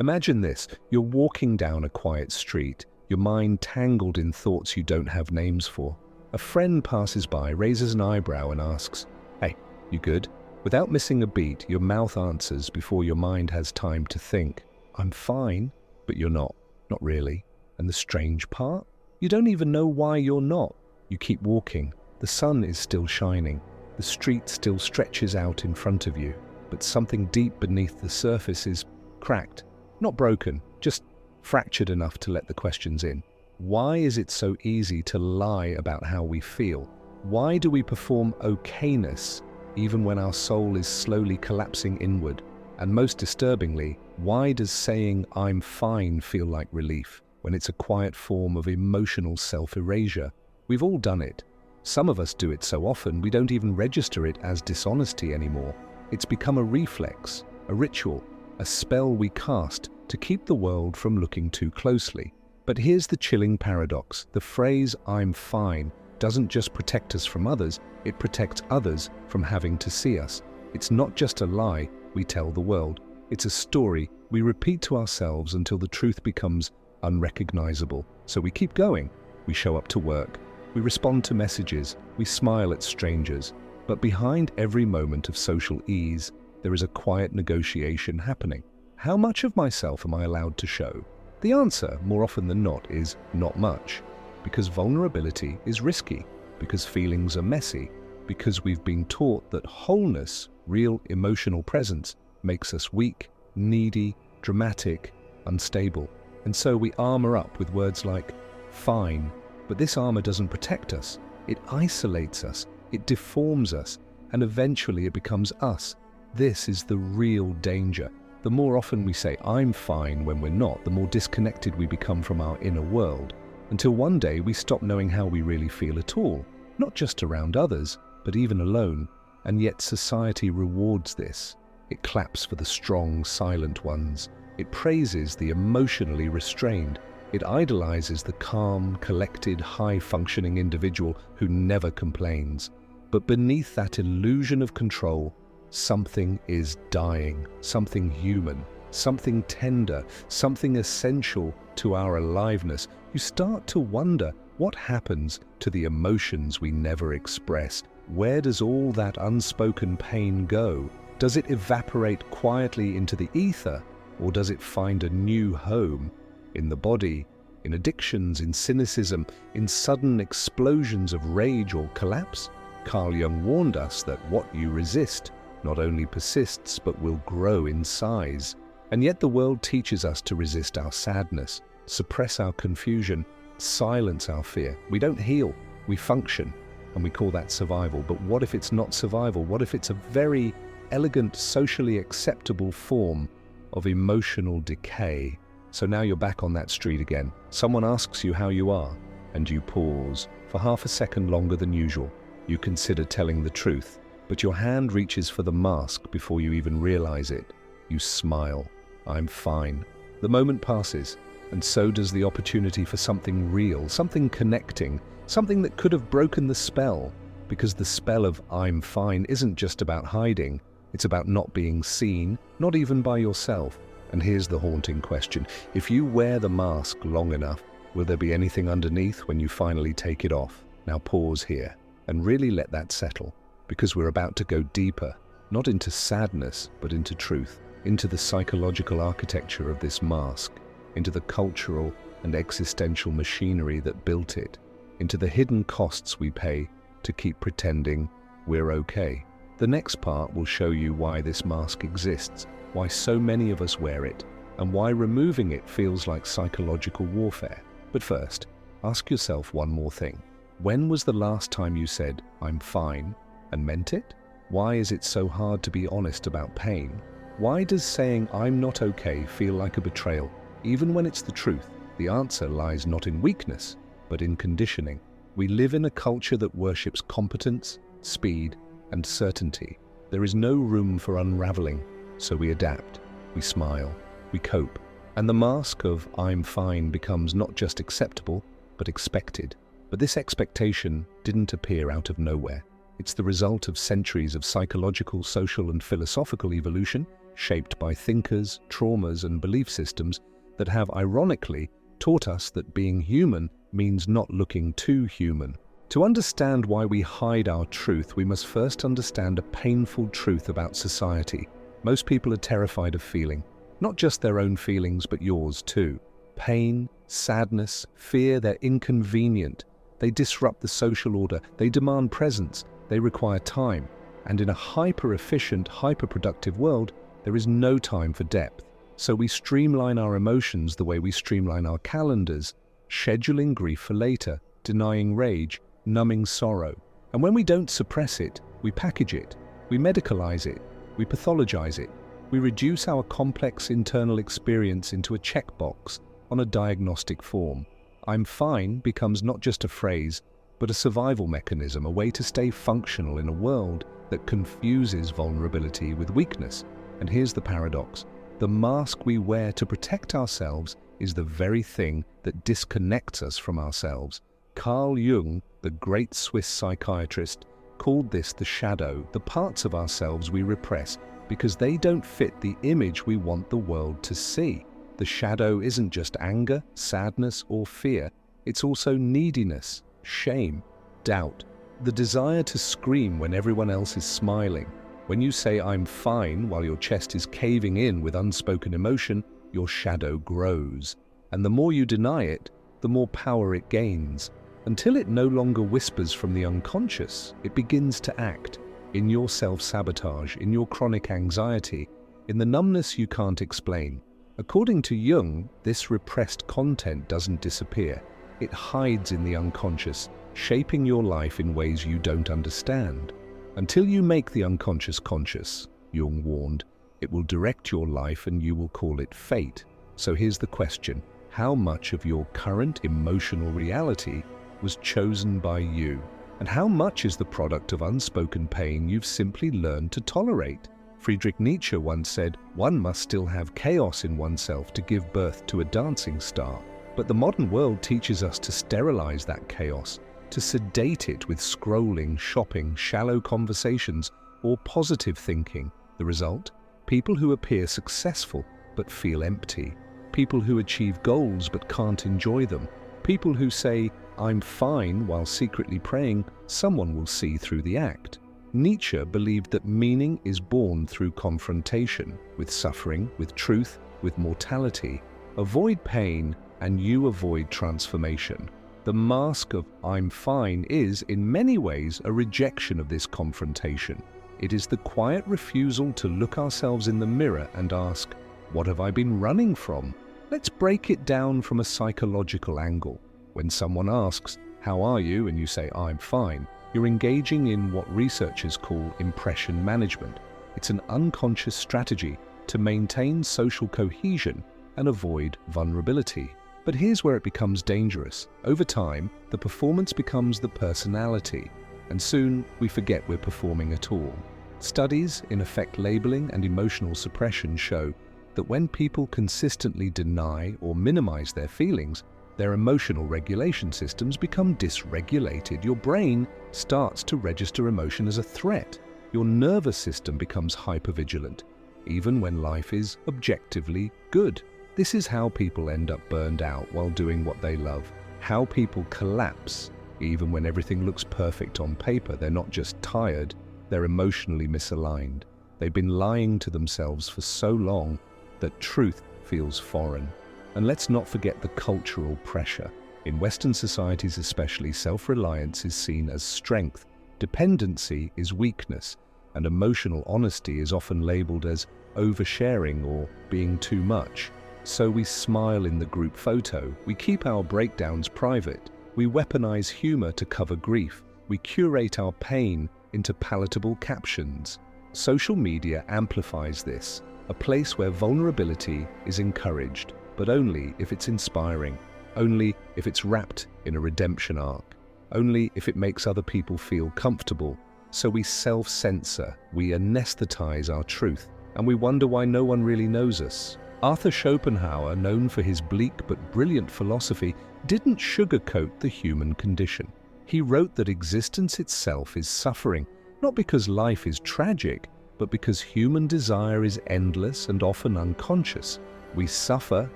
Imagine this, you're walking down a quiet street, your mind tangled in thoughts you don't have names for. A friend passes by, raises an eyebrow and asks, "Hey, you good?" Without missing a beat, your mouth answers before your mind has time to think. "I'm fine," but you're not. Not really. And the strange part? You don't even know why you're not. You keep walking. The sun is still shining. The street still stretches out in front of you. But something deep beneath the surface is cracked. Not broken, just fractured enough to let the questions in. Why is it so easy to lie about how we feel? Why do we perform okayness even when our soul is slowly collapsing inward? And most disturbingly, why does saying "I'm fine" feel like relief when it's a quiet form of emotional self-erasure? We've all done it. Some of us do it so often we don't even register it as dishonesty anymore. It's become a reflex, a ritual, a spell we cast to keep the world from looking too closely. But here's the chilling paradox. The phrase "I'm fine" doesn't just protect us from others, it protects others from having to see us. It's not just a lie we tell the world. It's a story we repeat to ourselves until the truth becomes unrecognizable. So we keep going. We show up to work. We respond to messages. We smile at strangers. But behind every moment of social ease, there is a quiet negotiation happening. How much of myself am I allowed to show? The answer, more often than not, is not much. Because vulnerability is risky. Because feelings are messy. Because we've been taught that wholeness, real emotional presence, makes us weak, needy, dramatic, unstable. And so we armor up with words like "fine." But this armor doesn't protect us. It isolates us. It deforms us. And eventually it becomes us. This is the real danger. The more often we say "I'm fine" when we're not, the more disconnected we become from our inner world. Until one day we stop knowing how we really feel at all. Not just around others, but even alone. And yet society rewards this. It claps for the strong, silent ones. It praises the emotionally restrained. It idolizes the calm, collected, high-functioning individual who never complains. But beneath that illusion of control, something is dying, something human, something tender, something essential to our aliveness. You start to wonder what happens to the emotions we never express. Where does all that unspoken pain go? Does it evaporate quietly into the ether, or does it find a new home? In the body, in addictions, in cynicism, in sudden explosions of rage or collapse? Carl Jung warned us that what you resist not only persists but will grow in size. And yet the world teaches us to resist our sadness, suppress our confusion, silence our fear. We don't heal, we function, and we call that survival. But what if it's not survival? What if it's a very elegant, socially acceptable form of emotional decay? So now you're back on that street again. Someone asks you how you are, and you pause for half a second longer than usual. You consider telling the truth, but your hand reaches for the mask before you even realize it. You smile. "I'm fine." The moment passes, and so does the opportunity for something real, something connecting, something that could have broken the spell. Because the spell of "I'm fine" isn't just about hiding. It's about not being seen, not even by yourself. And here's the haunting question. If you wear the mask long enough, will there be anything underneath when you finally take it off? Now pause here and really let that settle, because we're about to go deeper, not into sadness, but into truth, into the psychological architecture of this mask, into the cultural and existential machinery that built it, into the hidden costs we pay to keep pretending we're okay. The next part will show you why this mask exists, why so many of us wear it, and why removing it feels like psychological warfare. But first, ask yourself one more thing. When was the last time you said, "I'm fine," and meant it? Why is it so hard to be honest about pain? Why does saying "I'm not okay" feel like a betrayal, even when it's the truth? The answer lies not in weakness, but in conditioning. We live in a culture that worships competence, speed, and certainty. There is no room for unraveling, so we adapt, we smile, we cope. And the mask of "I'm fine" becomes not just acceptable, but expected. But this expectation didn't appear out of nowhere. It's the result of centuries of psychological, social, and philosophical evolution, shaped by thinkers, traumas, and belief systems that have, ironically, taught us that being human means not looking too human. To understand why we hide our truth, we must first understand a painful truth about society. Most people are terrified of feeling, not just their own feelings, but yours too. Pain, sadness, fear, they're inconvenient. They disrupt the social order, they demand presence, they require time. And in a hyper-efficient, hyper-productive world, there is no time for depth. So we streamline our emotions the way we streamline our calendars, scheduling grief for later, denying rage, numbing sorrow. And when we don't suppress it, we package it, we medicalize it, we pathologize it. We reduce our complex internal experience into a checkbox on a diagnostic form. I'm fine becomes not just a phrase, but a survival mechanism, a way to stay functional in a world that confuses vulnerability with weakness. And here's the paradox. The mask we wear to protect ourselves is the very thing that disconnects us from ourselves. Carl Jung, the great Swiss psychiatrist, called this the shadow, the parts of ourselves we repress because they don't fit the image we want the world to see. The shadow isn't just anger, sadness, or fear. It's also neediness, shame, doubt, the desire to scream when everyone else is smiling. When you say I'm fine while your chest is caving in with unspoken emotion, your shadow grows. And the more you deny it, the more power it gains. Until it no longer whispers from the unconscious, it begins to act in your self-sabotage, in your chronic anxiety, in the numbness you can't explain. According to Jung, this repressed content doesn't disappear. It hides in the unconscious, shaping your life in ways you don't understand. Until you make the unconscious conscious, Jung warned, it will direct your life and you will call it fate. So here's the question. How much of your current emotional reality was chosen by you? And how much is the product of unspoken pain you've simply learned to tolerate? Friedrich Nietzsche once said, one must still have chaos in oneself to give birth to a dancing star. But the modern world teaches us to sterilize that chaos, to sedate it with scrolling, shopping, shallow conversations, or positive thinking. The result? People who appear successful but feel empty. People who achieve goals but can't enjoy them. People who say, I'm fine, while secretly praying someone will see through the act. Nietzsche believed that meaning is born through confrontation, with suffering, with truth, with mortality. Avoid pain and you avoid transformation. The mask of I'm fine is, in many ways, a rejection of this confrontation. It is the quiet refusal to look ourselves in the mirror and ask, what have I been running from? Let's break it down from a psychological angle. When someone asks, how are you? And you say, I'm fine, you're engaging in what researchers call impression management. It's an unconscious strategy to maintain social cohesion and avoid vulnerability. But here's where it becomes dangerous. Over time, the performance becomes the personality, and soon we forget we're performing at all. Studies in affect labeling and emotional suppression show that when people consistently deny or minimize their feelings, their emotional regulation systems become dysregulated. Your brain starts to register emotion as a threat. Your nervous system becomes hypervigilant, even when life is objectively good. This is how people end up burned out while doing what they love. How people collapse, even when everything looks perfect on paper. They're not just tired, they're emotionally misaligned. They've been lying to themselves for so long that truth feels foreign. And let's not forget the cultural pressure. In Western societies especially, self-reliance is seen as strength, dependency is weakness, and emotional honesty is often labeled as oversharing or being too much. So we smile in the group photo, we keep our breakdowns private, we weaponize humor to cover grief, we curate our pain into palatable captions. Social media amplifies this, a place where vulnerability is encouraged, but only if it's inspiring, only if it's wrapped in a redemption arc, only if it makes other people feel comfortable. So we self-censor, we anesthetize our truth, and we wonder why no one really knows us. Arthur Schopenhauer, known for his bleak but brilliant philosophy, didn't sugarcoat the human condition. He wrote that existence itself is suffering, not because life is tragic, but because human desire is endless and often unconscious. We suffer,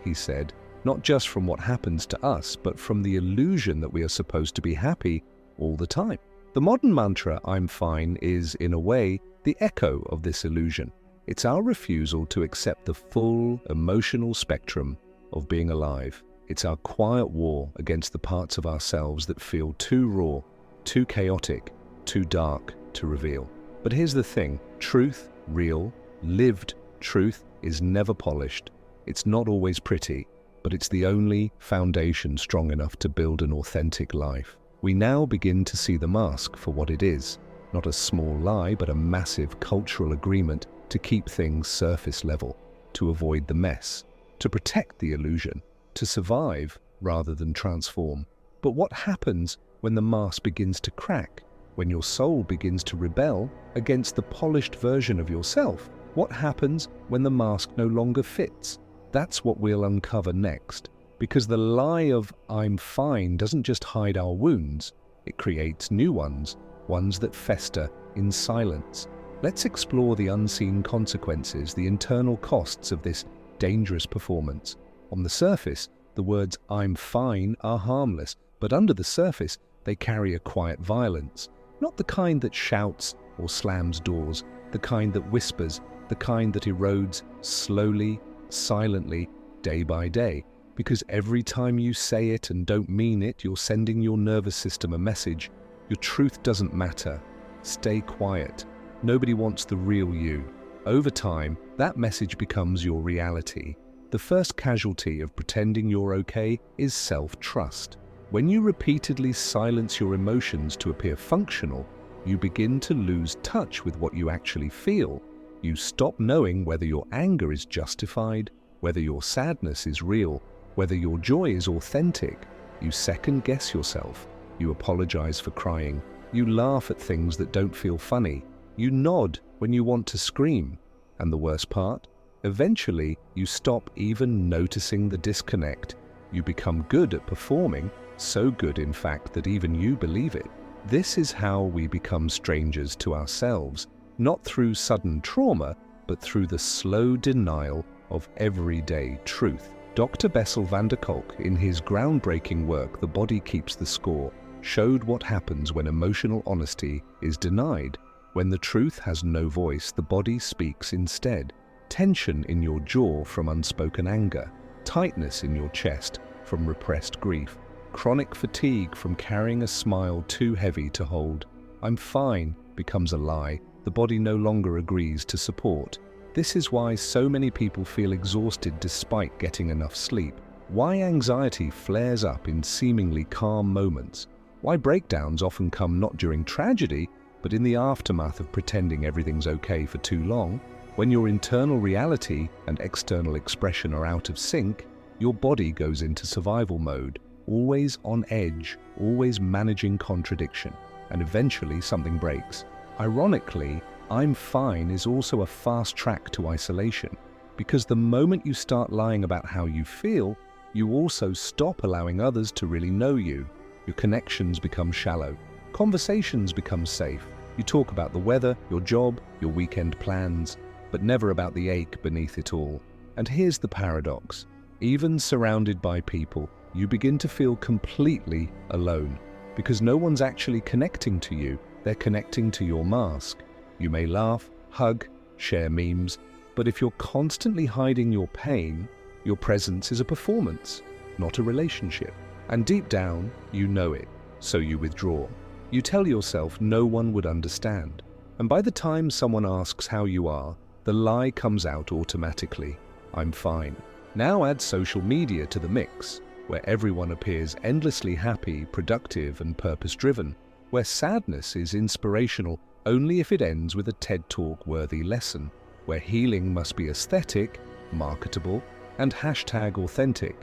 he said, not just from what happens to us, but from the illusion that we are supposed to be happy all the time. The modern mantra, "I'm fine," is, in a way, the echo of this illusion. It's our refusal to accept the full emotional spectrum of being alive. It's our quiet war against the parts of ourselves that feel too raw, too chaotic, too dark to reveal. But here's the thing: truth, real, lived truth, is never polished. It's not always pretty, but it's the only foundation strong enough to build an authentic life. We now begin to see the mask for what it is, not a small lie, but a massive cultural agreement to keep things surface level, to avoid the mess, to protect the illusion, to survive rather than transform. But what happens when the mask begins to crack, when your soul begins to rebel against the polished version of yourself? What happens when the mask no longer fits? That's what we'll uncover next, because the lie of "I'm fine" doesn't just hide our wounds, it creates new ones, ones that fester in silence. Let's explore the unseen consequences, the internal costs of this dangerous performance. On the surface, the words "I'm fine" are harmless, but under the surface, they carry a quiet violence. Not the kind that shouts or slams doors, the kind that whispers, the kind that erodes slowly, silently, day by day. Because every time you say it and don't mean it, you're sending your nervous system a message. Your truth doesn't matter. Stay quiet. Nobody wants the real you. Over time, that message becomes your reality. The first casualty of pretending you're okay is self-trust. When you repeatedly silence your emotions to appear functional, you begin to lose touch with what you actually feel. You stop knowing whether your anger is justified, whether your sadness is real, whether your joy is authentic. You second-guess yourself. You apologize for crying. You laugh at things that don't feel funny. You nod when you want to scream. And the worst part? Eventually, you stop even noticing the disconnect. You become good at performing, so good in fact that even you believe it. This is how we become strangers to ourselves, not through sudden trauma, but through the slow denial of everyday truth. Dr. Bessel van der Kolk, in his groundbreaking work The Body Keeps the Score, showed what happens when emotional honesty is denied. When the truth has no voice, the body speaks instead. Tension in your jaw from unspoken anger, tightness in your chest from repressed grief, chronic fatigue from carrying a smile too heavy to hold. "I'm fine" becomes a lie the body no longer agrees to support. This is why so many people feel exhausted despite getting enough sleep. Why anxiety flares up in seemingly calm moments. Why breakdowns often come not during tragedy, but in the aftermath of pretending everything's okay for too long. When your internal reality and external expression are out of sync, your body goes into survival mode, always on edge, always managing contradiction, and eventually something breaks. Ironically, "I'm fine" is also a fast track to isolation, because the moment you start lying about how you feel, you also stop allowing others to really know you. Your connections become shallow. Conversations become safe. You talk about the weather, your job, your weekend plans, but never about the ache beneath it all. And here's the paradox. Even surrounded by people, you begin to feel completely alone, because no one's actually connecting to you, they're connecting to your mask. You may laugh, hug, share memes, but if you're constantly hiding your pain, your presence is a performance, not a relationship. And deep down, you know it, so you withdraw. You tell yourself no one would understand. And by the time someone asks how you are, the lie comes out automatically. "I'm fine." Now add social media to the mix, where everyone appears endlessly happy, productive, and purpose-driven, where sadness is inspirational only if it ends with a TED Talk-worthy lesson, where healing must be aesthetic, marketable, and #authentic,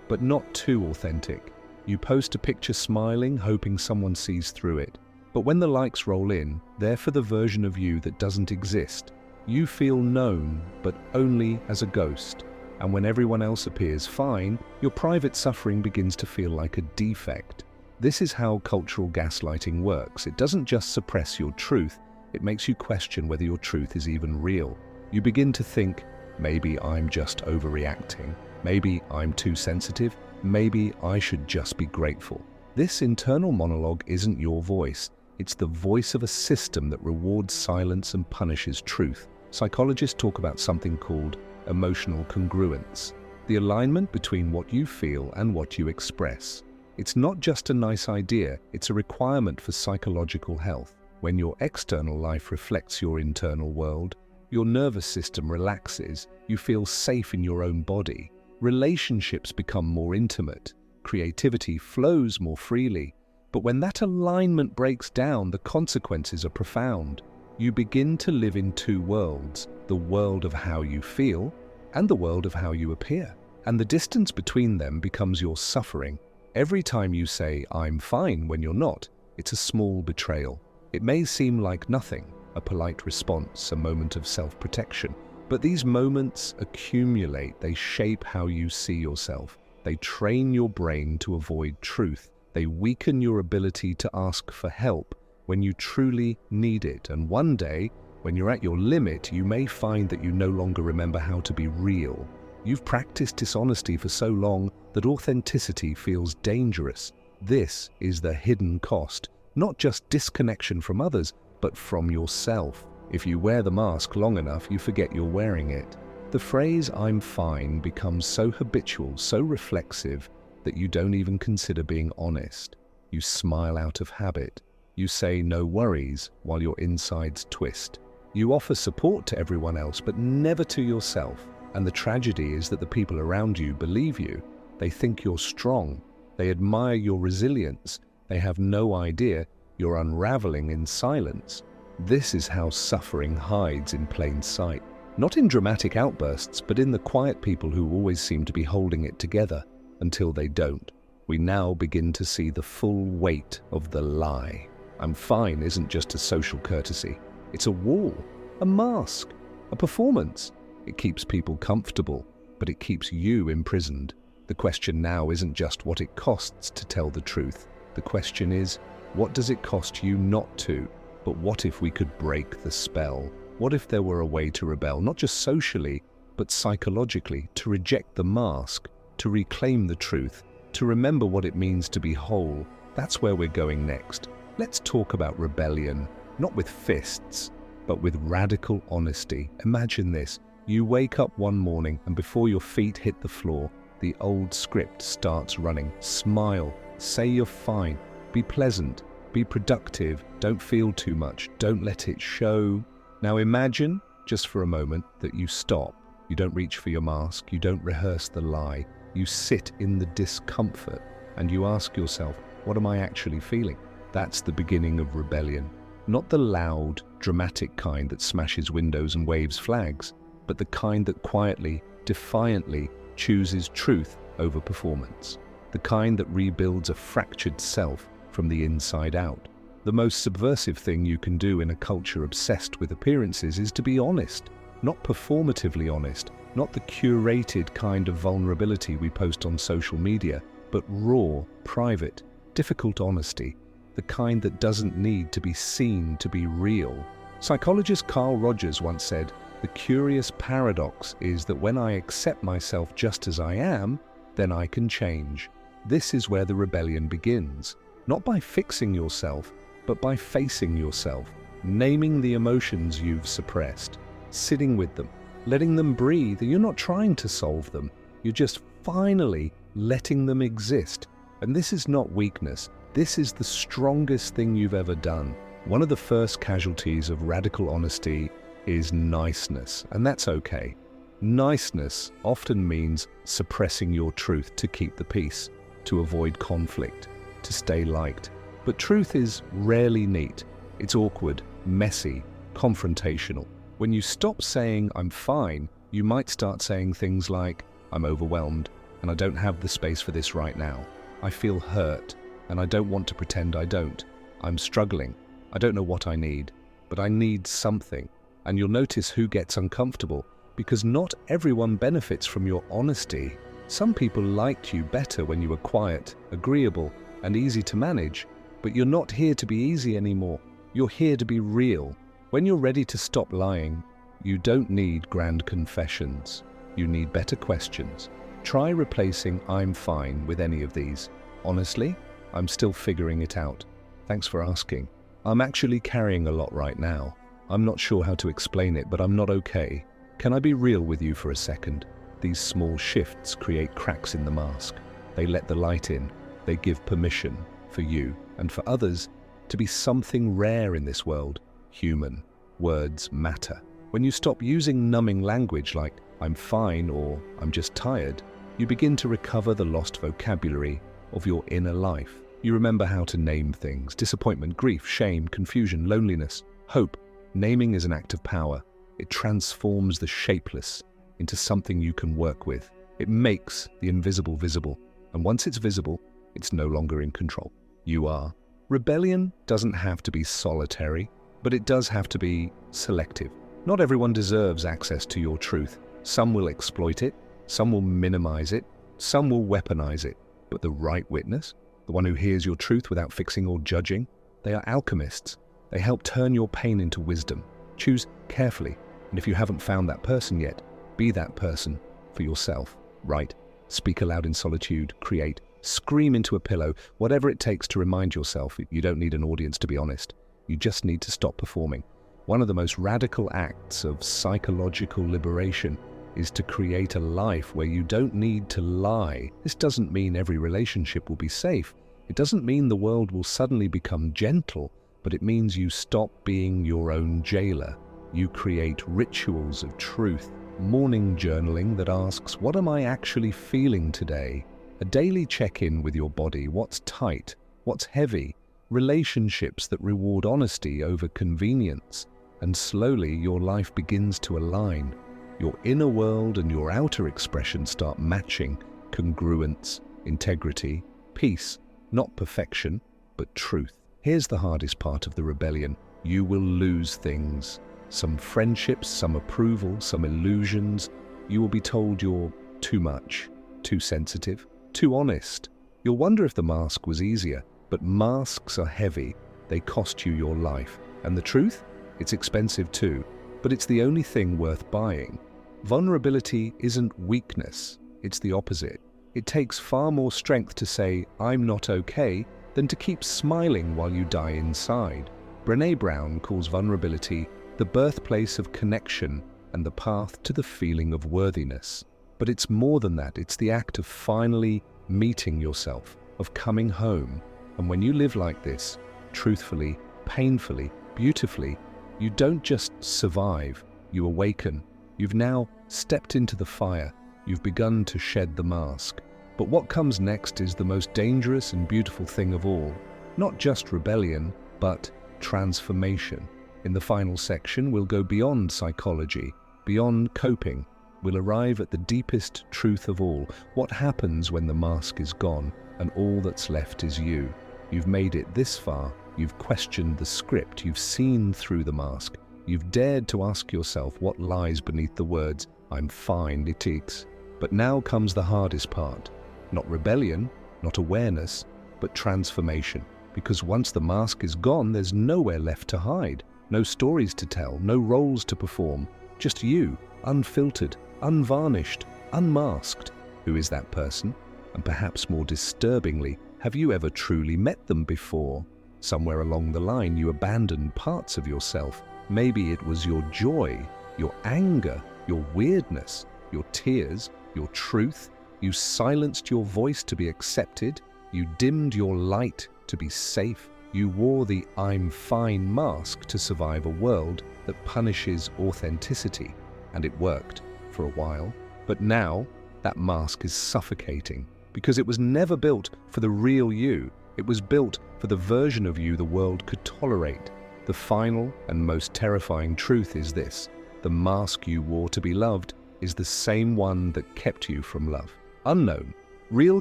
but not too authentic. You post a picture smiling, hoping someone sees through it. But when the likes roll in, they're for the version of you that doesn't exist. You feel known, but only as a ghost. And when everyone else appears fine, your private suffering begins to feel like a defect. This is how cultural gaslighting works. It doesn't just suppress your truth, It makes you question whether your truth is even real. You begin to think, maybe I'm just overreacting. Maybe I'm too sensitive. Maybe I should just be grateful. This internal monologue isn't your voice. It's the voice of a system that rewards silence and punishes truth. Psychologists talk about something called emotional congruence, the alignment between what you feel and what you express. It's not just a nice idea, it's a requirement for psychological health. When your external life reflects your internal world, your nervous system relaxes, you feel safe in your own body, relationships become more intimate, creativity flows more freely. But when that alignment breaks down, the consequences are profound. You begin to live in two worlds, the world of how you feel and the world of how you appear. And the distance between them becomes your suffering. Every time you say, I'm fine, when you're not, it's a small betrayal. It may seem like nothing, a polite response, a moment of self-protection. But these moments accumulate, they shape how you see yourself. They train your brain to avoid truth. They weaken your ability to ask for help when you truly need it. And one day, when you're at your limit, you may find that you no longer remember how to be real. You've practiced dishonesty for so long that authenticity feels dangerous. This is the hidden cost, not just disconnection from others, but from yourself. If you wear the mask long enough, you forget you're wearing it. The phrase, I'm fine, becomes so habitual, so reflexive, that you don't even consider being honest. You smile out of habit. You say no worries while your insides twist. You offer support to everyone else, but never to yourself. And the tragedy is that the people around you believe you. They think you're strong. They admire your resilience. They have no idea you're unraveling in silence. This is how suffering hides in plain sight. Not in dramatic outbursts, but in the quiet people who always seem to be holding it together until they don't. We now begin to see the full weight of the lie. I'm fine isn't just a social courtesy. It's a wall, a mask, a performance. It keeps people comfortable, but it keeps you imprisoned. The question now isn't just what it costs to tell the truth. The question is, what does it cost you not to? But what if we could break the spell? What if there were a way to rebel, not just socially, but psychologically, to reject the mask, to reclaim the truth, to remember what it means to be whole? That's where we're going next. Let's talk about rebellion, not with fists, but with radical honesty. Imagine this. You wake up one morning and before your feet hit the floor, the old script starts running. Smile, say you're fine, be pleasant, be productive, don't feel too much, don't let it show. Now imagine, just for a moment, that you stop. You don't reach for your mask, you don't rehearse the lie. You sit in the discomfort and you ask yourself, what am I actually feeling? That's the beginning of rebellion. Not the loud, dramatic kind that smashes windows and waves flags, but the kind that quietly, defiantly chooses truth over performance. The kind that rebuilds a fractured self from the inside out. The most subversive thing you can do in a culture obsessed with appearances is to be honest. Not performatively honest, not the curated kind of vulnerability we post on social media, but raw, private, difficult honesty, the kind that doesn't need to be seen to be real. Psychologist Carl Jung once said, "The curious paradox is that when I accept myself just as I am, then I can change." This is where the rebellion begins, not by fixing yourself, but by facing yourself, naming the emotions you've suppressed, sitting with them, letting them breathe. You're not trying to solve them, you're just finally letting them exist. And this is not weakness, this is the strongest thing you've ever done. One of the first casualties of radical honesty is niceness, and that's okay. Niceness often means suppressing your truth to keep the peace, to avoid conflict, to stay liked. But truth is rarely neat. It's awkward, messy, confrontational. When you stop saying, "I'm fine," you might start saying things like, "I'm overwhelmed, and I don't have the space for this right now. I feel hurt, and I don't want to pretend I don't. I'm struggling. I don't know what I need, but I need something." And you'll notice who gets uncomfortable, because not everyone benefits from your honesty. Some people liked you better when you were quiet, agreeable, and easy to manage. But you're not here to be easy anymore. You're here to be real. When you're ready to stop lying, you don't need grand confessions. You need better questions. Try replacing "I'm fine" with any of these. "Honestly, I'm still figuring it out. Thanks for asking. I'm actually carrying a lot right now. I'm not sure how to explain it, but I'm not okay. Can I be real with you for a second?" These small shifts create cracks in the mask. They let the light in. They give permission for you and for others to be something rare in this world, human. Words matter. When you stop using numbing language like "I'm fine" or "I'm just tired," you begin to recover the lost vocabulary of your inner life. You remember how to name things: disappointment, grief, shame, confusion, loneliness, hope. Naming is an act of power. It transforms the shapeless into something you can work with. It makes the invisible visible. And once it's visible, it's no longer in control. You are. Rebellion doesn't have to be solitary, but it does have to be selective. Not everyone deserves access to your truth. Some will exploit it, some will minimize it, some will weaponize it. But the right witness, the one who hears your truth without fixing or judging, they are alchemists. They help turn your pain into wisdom. Choose carefully, and if you haven't found that person yet, be that person for yourself. Write, speak aloud in solitude, create, scream into a pillow, whatever it takes to remind yourself you don't need an audience to be honest. You just need to stop performing. One of the most radical acts of psychological liberation is to create a life where you don't need to lie. This doesn't mean every relationship will be safe. It doesn't mean the world will suddenly become gentle, but it means you stop being your own jailer. You create rituals of truth. Morning journaling that asks, what am I actually feeling today? A daily check-in with your body. What's tight? What's heavy? Relationships that reward honesty over convenience. And slowly your life begins to align. Your inner world and your outer expression start matching. Congruence, integrity, peace. Not perfection, but truth. Here's the hardest part of the rebellion. You will lose things. Some friendships, some approval, some illusions. You will be told you're too much, too sensitive, too honest. You'll wonder if the mask was easier, but masks are heavy. They cost you your life. And the truth? It's expensive too, but it's the only thing worth buying. Vulnerability isn't weakness, it's the opposite. It takes far more strength to say, "I'm not okay," than to keep smiling while you die inside. Brené Brown calls vulnerability the birthplace of connection and the path to the feeling of worthiness. But it's more than that. It's the act of finally meeting yourself, of coming home. And when you live like this, truthfully, painfully, beautifully, you don't just survive, you awaken. You've now stepped into the fire. You've begun to shed the mask. But what comes next is the most dangerous and beautiful thing of all. Not just rebellion, but transformation. In the final section, we'll go beyond psychology, beyond coping. We'll arrive at the deepest truth of all. What happens when the mask is gone and all that's left is you? You've made it this far. You've questioned the script. You've seen through the mask. You've dared to ask yourself what lies beneath the words, "I'm fine, it is." But now comes the hardest part. Not rebellion, not awareness, but transformation. Because once the mask is gone, there's nowhere left to hide. No stories to tell, no roles to perform. Just you, unfiltered, unvarnished, unmasked. Who is that person? And perhaps more disturbingly, have you ever truly met them before? Somewhere along the line, you abandoned parts of yourself. Maybe it was your joy, your anger, your weirdness, your tears, your truth. You silenced your voice to be accepted. You dimmed your light to be safe. You wore the "I'm fine" mask to survive a world that punishes authenticity. And it worked for a while. But now, that mask is suffocating because it was never built for the real you. It was built for the version of you the world could tolerate. The final and most terrifying truth is this: the mask you wore to be loved is the same one that kept you from love. Unknown. Real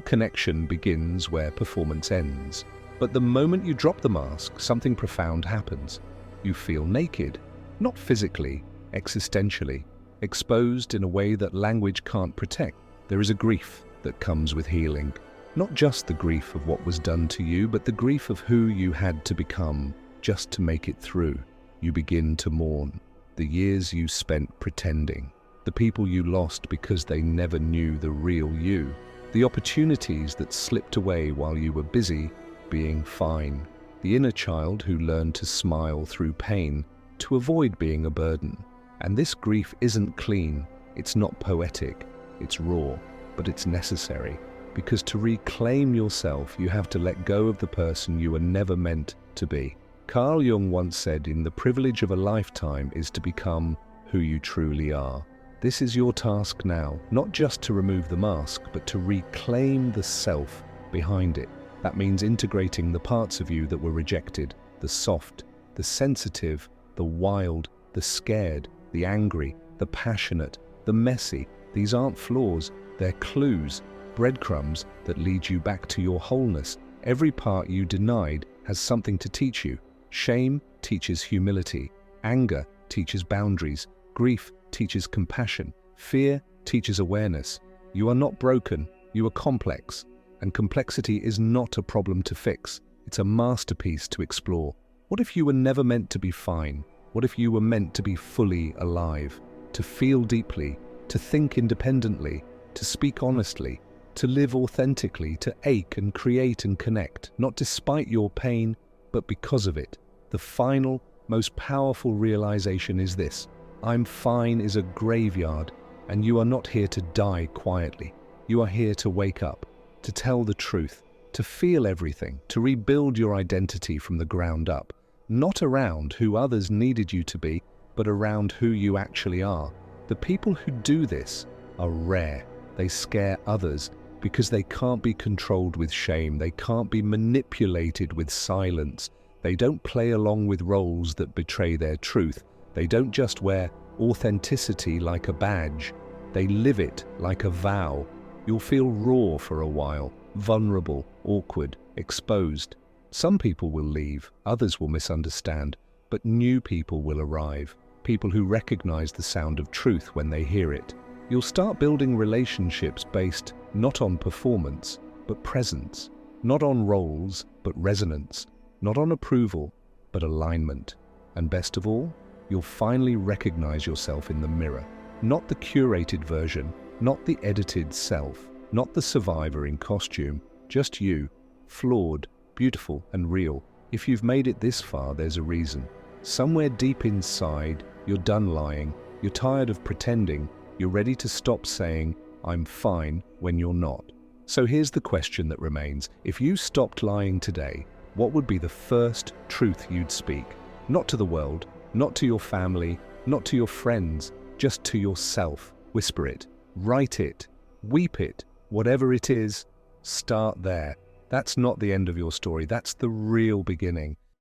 connection begins where performance ends. But the moment you drop the mask, something profound happens. You feel naked, not physically, existentially, exposed in a way that language can't protect. There is a grief that comes with healing. Not just the grief of what was done to you, but the grief of who you had to become just to make it through. you begin to mourn. The years you spent pretending. The people you lost because they never knew the real you. The opportunities that slipped away while you were busy being fine. The inner child who learned to smile through pain, to avoid being a burden. And this grief isn't clean, it's not poetic, it's raw, but it's necessary. Because to reclaim yourself, you have to let go of the person you were never meant to be. Carl Jung once said, "The privilege of a lifetime is to become who you truly are." This is your task now, not just to remove the mask, but to reclaim the self behind it. That means integrating the parts of you that were rejected, the soft, the sensitive, the wild, the scared, the angry, the passionate, the messy. These aren't flaws, they're clues, breadcrumbs that lead you back to your wholeness. Every part you denied has something to teach you. Shame teaches humility. Anger teaches boundaries. Grief teaches compassion. Fear teaches awareness. You are not broken, you are complex. And complexity is not a problem to fix. It's a masterpiece to explore. What if you were never meant to be fine? What if you were meant to be fully alive? To feel deeply, to think independently, to speak honestly, to live authentically, to ache and create and connect, not despite your pain, but because of it. The final, most powerful realization is this: I'm fine is a graveyard, and you are not here to die quietly. You are here to wake up, to tell the truth, to feel everything, to rebuild your identity from the ground up, not around who others needed you to be, but around who you actually are. The people who do this are rare. They scare others because they can't be controlled with shame. They can't be manipulated with silence. They don't play along with roles that betray their truth. They don't just wear authenticity like a badge. They live it like a vow. You'll feel raw for a while, vulnerable, awkward, exposed. Some people will leave, others will misunderstand, but new people will arrive. People who recognize the sound of truth when they hear it. You'll start building relationships based not on performance, but presence. Not on roles, but resonance. Not on approval, but alignment. And best of all, you'll finally recognize yourself in the mirror. Not the curated version, not the edited self, not the survivor in costume, just you, flawed, beautiful, and real. If you've made it this far, there's a reason. Somewhere deep inside, you're done lying, you're tired of pretending, you're ready to stop saying, "I'm fine," when you're not. So here's the question that remains. If you stopped lying today, what would be the first truth you'd speak? Not to the world, not to your family, not to your friends, just to yourself. Whisper it, write it, weep it, whatever it is, start there. That's not the end of your story, that's the real beginning.